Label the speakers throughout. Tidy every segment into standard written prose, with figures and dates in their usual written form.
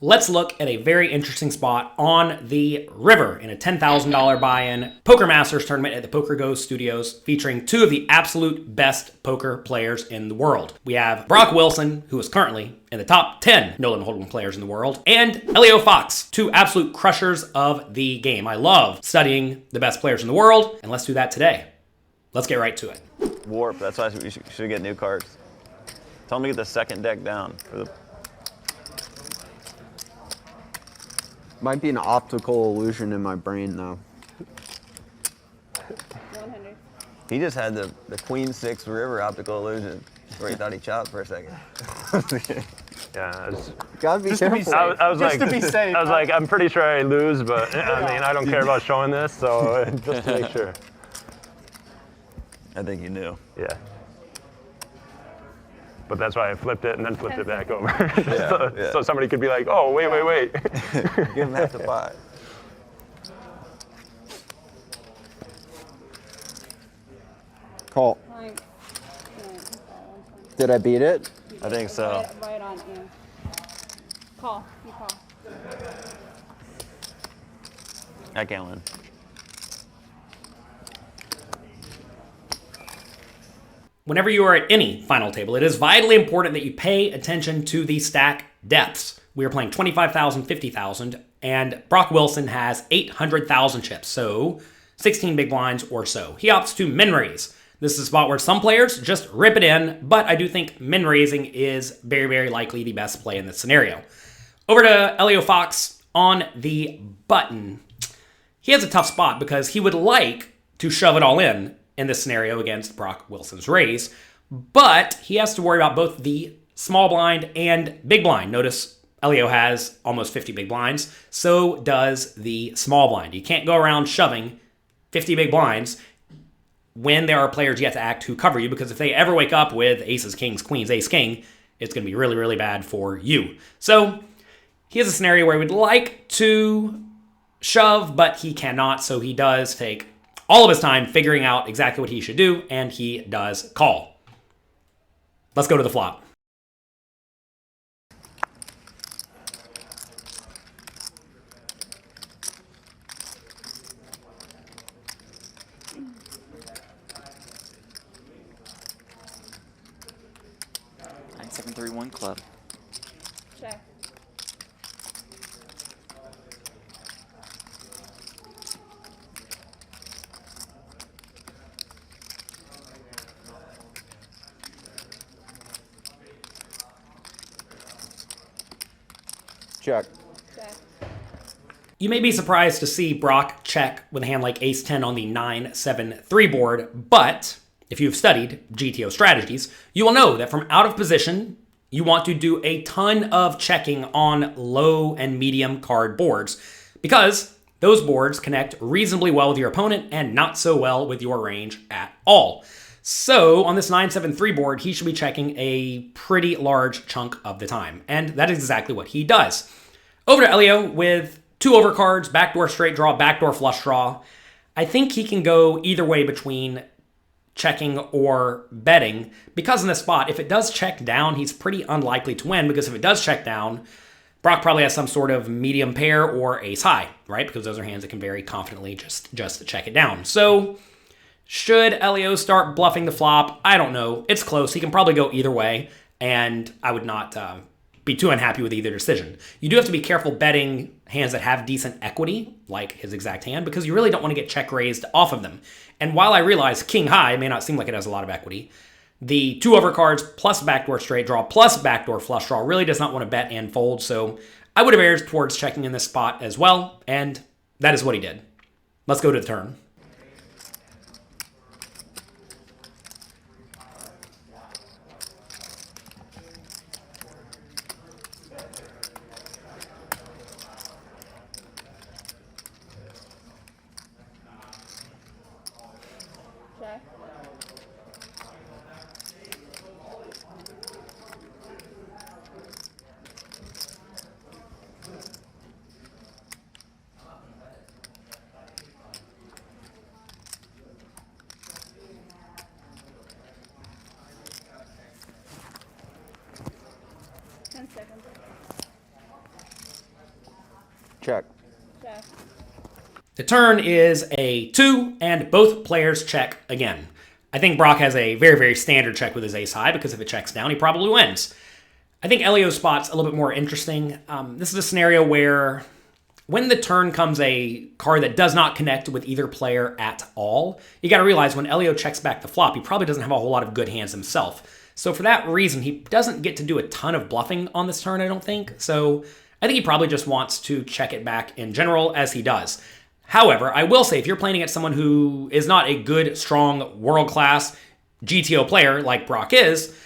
Speaker 1: Let's look at a very interesting spot on the river in a $10,000 buy-in Poker Masters tournament at the Poker Go Studios, featuring two of the absolute best poker players in the world. We have Brock Wilson, who is currently in the top 10 no-limit hold'em players in the world, and Elio Fox, two absolute crushers of the game. I love studying the best players in the world, and let's do that today. Let's get right to it.
Speaker 2: Warp, that's why we should get new cards. Tell them to get the second deck down for the...
Speaker 3: Might be an optical illusion in my brain, though.
Speaker 4: 100.
Speaker 2: He just had the Queen 6 River optical illusion where he thought he chopped for a second.
Speaker 5: Yeah,
Speaker 3: Gotta be careful.
Speaker 5: I was
Speaker 6: Just
Speaker 5: like,
Speaker 6: to be safe.
Speaker 5: I was like, I'm pretty sure I lose, but I mean, I don't care about showing this, so just to make sure.
Speaker 2: I think you knew.
Speaker 5: Yeah. But that's why I flipped it and then flipped it back over.
Speaker 2: Yeah.
Speaker 5: So somebody could be like, oh, wait.
Speaker 2: Give him half the pot.
Speaker 3: Call.
Speaker 4: Like,
Speaker 3: Did I beat it?
Speaker 2: I think so.
Speaker 4: Right on, yeah. Call. You call.
Speaker 2: I can't win.
Speaker 1: Whenever you are at any final table, it is vitally important that you pay attention to the stack depths. We are playing 25,000, 50,000, and Brock Wilson has 800,000 chips, so 16 big blinds or so. He opts to min raise. This is a spot where some players just rip it in, but I do think min raising is very, very likely the best play in this scenario. Over to Elio Fox on the button. He has a tough spot because he would like to shove it all in this scenario against Brock Wilson's raise, but he has to worry about both the small blind and big blind. Notice Elio has almost 50 big blinds, so does the small blind. You can't go around shoving 50 big blinds when there are players yet to act who cover you, because if they ever wake up with aces, kings, queens, ace, king, it's going to be really, really bad for you. So he has a scenario where he would like to shove, but he cannot, so he does take all of his time figuring out exactly what he should do, and he does call. Let's go to the flop.
Speaker 7: Nine, 7, 3, 1 club.
Speaker 4: Check.
Speaker 3: Check.
Speaker 4: Check.
Speaker 1: You may be surprised to see Brock check with a hand like ace-10 on the 9-7-3 board, but if you've studied GTO strategies, you will know that from out of position, you want to do a ton of checking on low and medium card boards, because those boards connect reasonably well with your opponent and not so well with your range at all. So on this 9-7-3 board, he should be checking a pretty large chunk of the time, and that is exactly what he does. Over to Elio with two overcards, backdoor straight draw, backdoor flush draw. I think he can go either way between checking or betting, because in this spot, if it does check down, he's pretty unlikely to win, because if it does check down, Brock probably has some sort of medium pair or ace high, right? Because those are hands that can very confidently just check it down. So should Elio start bluffing the flop? I don't know. It's close. He can probably go either way, and I would not be too unhappy with either decision. You do have to be careful betting hands that have decent equity, like his exact hand, because you really don't want to get check raised off of them. And while I realize king high may not seem like it has a lot of equity, the two overcards plus backdoor straight draw plus backdoor flush draw really does not want to bet and fold, so I would have erred towards checking in this spot as well, and that is what he did. Let's go to the turn.
Speaker 4: Check.
Speaker 3: Check.
Speaker 4: Check.
Speaker 1: The turn is a 2, and both players check again. I think Brock has a very, very standard check with his ace high, because if it checks down, he probably wins. I think Elio's spot's a little bit more interesting. This is a scenario where when the turn comes a card that does not connect with either player at all, you got to realize when Elio checks back the flop, he probably doesn't have a whole lot of good hands himself. So for that reason, he doesn't get to do a ton of bluffing on this turn, I don't think. So I think he probably just wants to check it back in general, as he does. However, I will say, if you're playing against someone who is not a good, strong, world-class GTO player like Brock is,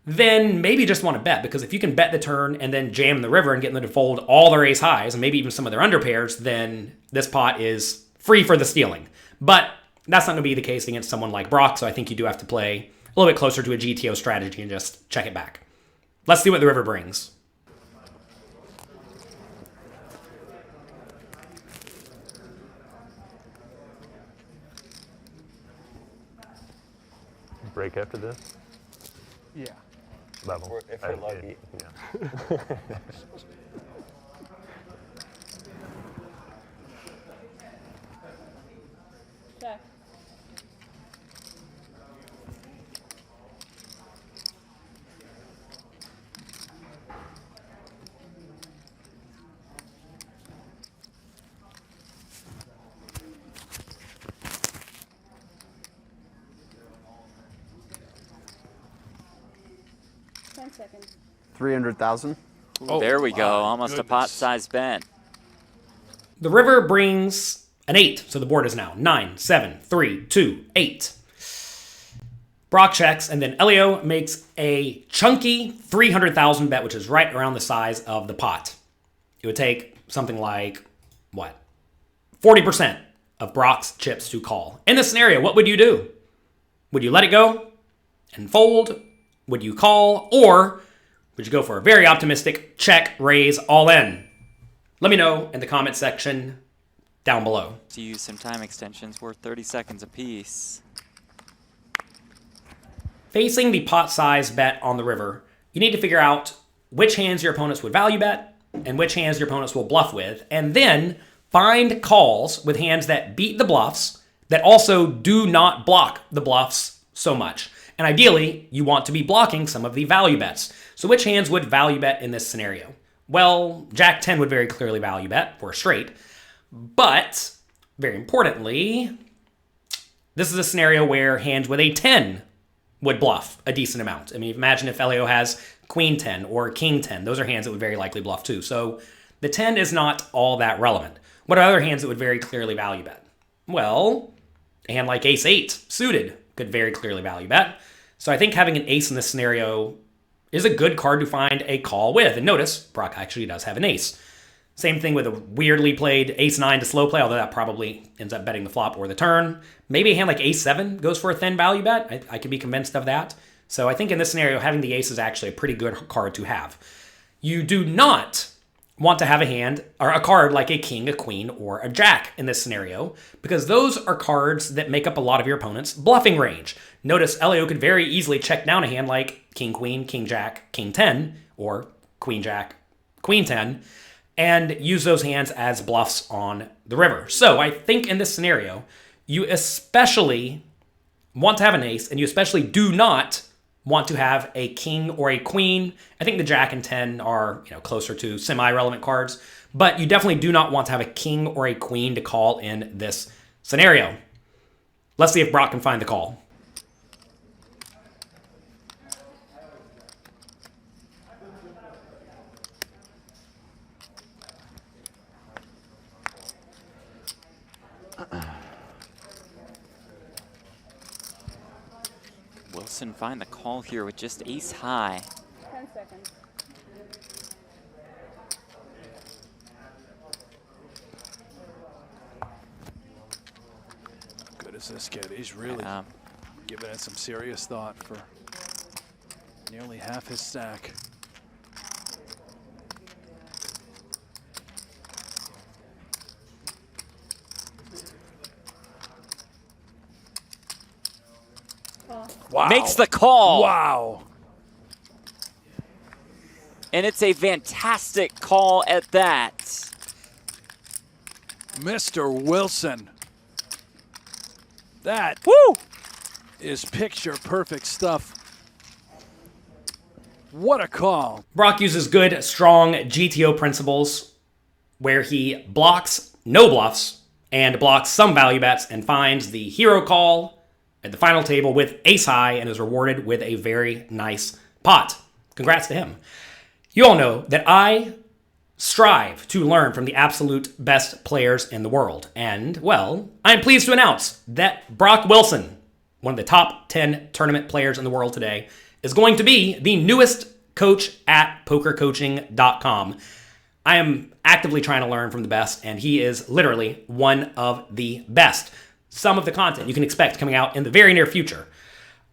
Speaker 1: then maybe you just want to bet, because if you can bet the turn and then jam the river and get them to fold all their ace highs and maybe even some of their under pairs, then this pot is free for the stealing. But that's not going to be the case against someone like Brock, so I think you do have to play a little bit closer to a GTO strategy and just check it back. Let's see what the river brings.
Speaker 5: Break after this?
Speaker 6: Yeah.
Speaker 5: Level.
Speaker 2: If we're lucky.
Speaker 5: Yeah.
Speaker 4: Check. Seconds.
Speaker 3: 300,000.
Speaker 7: Ooh, there we go. Almost a pot-sized bet.
Speaker 1: The river brings an 8, so the board is now 9, 7, 3, 2, 8. Brock checks, and then Elio makes a chunky 300,000 bet, which is right around the size of the pot. It would take something like, what, 40% of Brock's chips to call. In this scenario, what would you do? Would you let it go and fold? Would you call? Or would you go for a very optimistic check, raise, all in? Let me know in the comment section down below.
Speaker 7: To use some time extensions worth 30 seconds apiece.
Speaker 1: Facing the pot size bet on the river, you need to figure out which hands your opponents would value bet and which hands your opponents will bluff with, and then find calls with hands that beat the bluffs that also do not block the bluffs so much. And ideally, you want to be blocking some of the value bets. So which hands would value bet in this scenario? Well, Jack 10 would very clearly value bet for a straight. But, very importantly, this is a scenario where hands with a 10 would bluff a decent amount. I mean, imagine if Elio has Queen 10 or King 10. Those are hands that would very likely bluff too. So the 10 is not all that relevant. What are other hands that would very clearly value bet? Well, a hand like Ace 8 suited could very clearly value bet. So I think having an ace in this scenario is a good card to find a call with. And notice, Brock actually does have an ace. Same thing with a weirdly played Ace 9 to slow play, although that probably ends up betting the flop or the turn. Maybe a hand like Ace 7 goes for a thin value bet. I could be convinced of that. So I think in this scenario, having the ace is actually a pretty good card to have. You do not want to have a hand or a card like a king, a queen, or a jack in this scenario, because those are cards that make up a lot of your opponent's bluffing range. Notice Elio could very easily check down a hand like king, queen, king, jack, king 10, or queen, jack, queen 10, and use those hands as bluffs on the river. So I think in this scenario, you especially want to have an ace, and you especially do not want to have a king or a queen. I think the jack and 10 are, closer to semi-relevant cards, but you definitely do not want to have a king or a queen to call in this scenario. Let's see if Brock can find the call.
Speaker 7: Wilson find the call here with just ace high.
Speaker 4: 10 seconds.
Speaker 6: Good as this kid. He's really giving it some serious thought for nearly half his stack.
Speaker 7: Wow. Makes the call.
Speaker 6: Wow.
Speaker 7: And it's a fantastic call at that.
Speaker 6: Mr. Wilson. That is picture perfect stuff. What a call.
Speaker 1: Brock uses good, strong GTO principles where he blocks no bluffs and blocks some value bets and finds the hero call at the final table with ace high and is rewarded with a very nice pot. Congrats to him. You all know that I strive to learn from the absolute best players in the world. And, well, I'm pleased to announce that Brock Wilson, one of the top 10 tournament players in the world today, is going to be the newest coach at pokercoaching.com. I am actively trying to learn from the best, and he is literally one of the best. Some of the content you can expect coming out in the very near future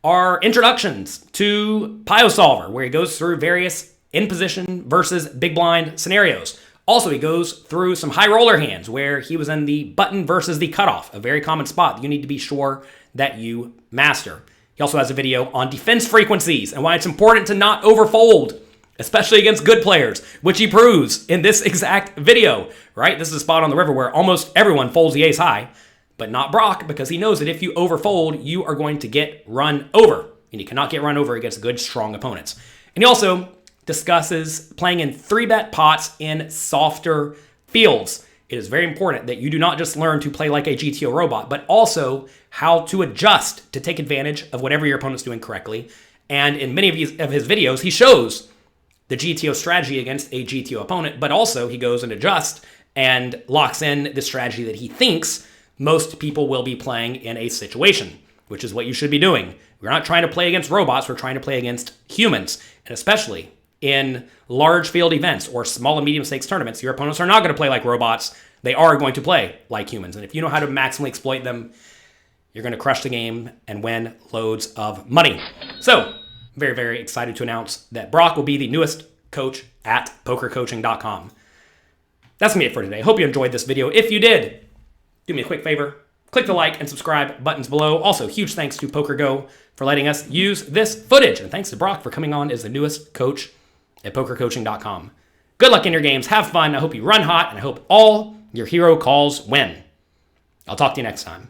Speaker 1: are introductions to Pio Solver, where he goes through various in-position versus big blind scenarios. Also, he goes through some high roller hands where he was in the button versus the cutoff, a very common spot that you need to be sure that you master. He also has a video on defense frequencies and why it's important to not overfold, especially against good players, which he proves in this exact video, right? This is a spot on the river where almost everyone folds the ace high, but not Brock, because he knows that if you overfold, you are going to get run over, and you cannot get run over against good, strong opponents. And he also discusses playing in 3-bet pots in softer fields. It is very important that you do not just learn to play like a GTO robot, but also how to adjust to take advantage of whatever your opponent's doing correctly. And in many of his videos, he shows the GTO strategy against a GTO opponent, but also he goes and adjusts and locks in the strategy that he thinks most people will be playing in a situation, which is what you should be doing. We're not trying to play against robots, we're trying to play against humans, and especially in large field events or small and medium stakes tournaments, your opponents are not going to play like robots. They are going to play like humans. And if you know how to maximally exploit them, you're going to crush the game and win loads of money. So, very, very excited to announce that Brock will be the newest coach at pokercoaching.com. That's going to be it for today. Hope you enjoyed this video. If you did, do me a quick favor. Click the like and subscribe buttons below. Also, huge thanks to PokerGo for letting us use this footage. And thanks to Brock for coming on as the newest coach at pokercoaching.com. Good luck in your games. Have fun. I hope you run hot, and I hope all your hero calls win. I'll talk to you next time.